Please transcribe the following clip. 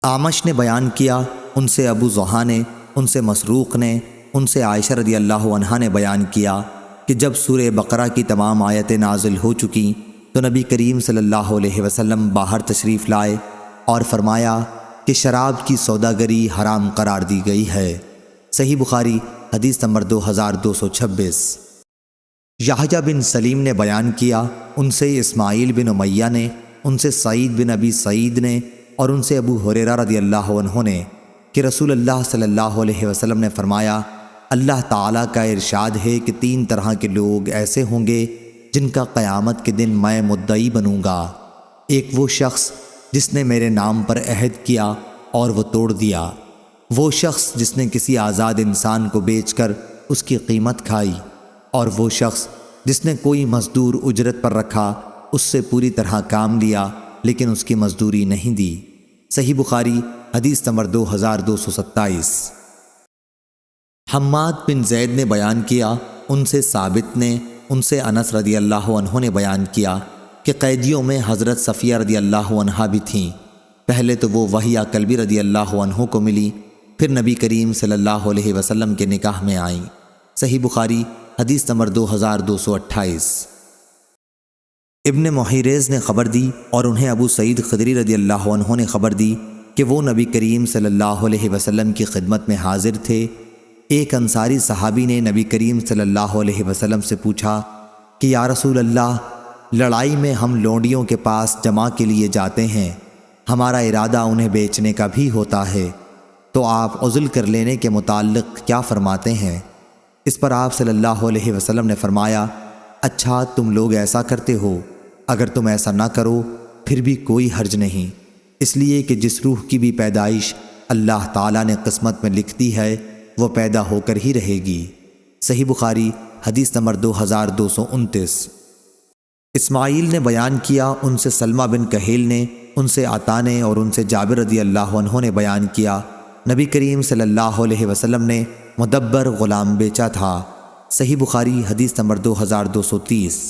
اعمش نے بیان کیا، ان سے ابو ضحیٰ نے، ان سے مسروق نے، ان سے عائشہ رضی اللہ عنہا نے بیان کیا کہ جب سورہ بقرہ کی تمام آیتیں نازل ہو چکیں تو نبی کریم صلی اللہ علیہ وسلم باہر تشریف لائے اور فرمایا کہ شراب کی سوداگری حرام قرار دی گئی ہے۔ صحیح بخاری حدیث نمبر 2226۔ یحییٰ بن سلیم نے بیان کیا، ان سے اسماعیل بن امیہ نے، ان سے سعید بن ابی سعید نے اور ان سے ابو ہریرہ رضی اللہ عنہ نے کہ رسول اللہ صلی اللہ علیہ وسلم نے فرمایا، اللہ تعالیٰ کا ارشاد ہے کہ 3 طرح کے لوگ ایسے ہوں گے جن کا قیامت کے دن میں مدعی بنوں گا۔ ایک وہ شخص جس نے میرے نام پر عہد کیا اور وہ توڑ دیا، وہ شخص جس نے کسی آزاد انسان کو بیچ کر اس کی قیمت کھائی، اور وہ شخص جس نے کوئی مزدور اجرت پر رکھا، اس سے پوری طرح کام لیا لیکن اس کی مزدوری نہیں دی۔ صحیح بخاری حدیث نمبر 2227۔ حماد بن زید نے بیان کیا، ان سے ثابت نے، ان سے انس رضی اللہ عنہ نے بیان کیا کہ قیدیوں میں حضرت صفیہ رضی اللہ عنہا بھی تھیں۔ پہلے تو وہ وحیہ کلبی رضی اللہ عنہ کو ملی، پھر نبی کریم صلی اللہ علیہ وسلم کے نکاح میں آئیں۔ صحیح بخاری حدیث نمبر 2228۔ ابن محیریز نے خبر دی اور انہیں ابو سعید خدری رضی اللہ عنہ نے خبر دی کہ وہ نبی کریم صلی اللہ علیہ وسلم کی خدمت میں حاضر تھے۔ ایک انصاری صحابی نے نبی کریم صلی اللہ علیہ وسلم سے پوچھا کہ یا رسول اللہ، لڑائی میں ہم لونڈیوں کے پاس جمع کے لیے جاتے ہیں، ہمارا ارادہ انہیں بیچنے کا بھی ہوتا ہے، تو آپ عزل کر لینے کے متعلق کیا فرماتے ہیں؟ اس پر آپ صلی اللہ علیہ وسلم نے فرمایا، اچھا تم لوگ ایسا کرتے ہو، اگر تم ایسا نہ کرو پھر بھی کوئی حرج نہیں، اس لیے کہ جس روح کی بھی پیدائش اللہ تعالیٰ نے قسمت میں لکھ دی ہے وہ پیدا ہو کر ہی رہے گی۔ صحیح بخاری حدیث نمبر 2229۔ اسماعیل نے بیان کیا، ان سے سلمہ بن کہیل نے، ان سے عطا نے اور ان سے جابر رضی اللہ عنہ نے بیان کیا، نبی کریم صلی اللہ علیہ وسلم نے مدبر غلام بیچا تھا۔ صحیح بخاری حدیث نمبر 2230۔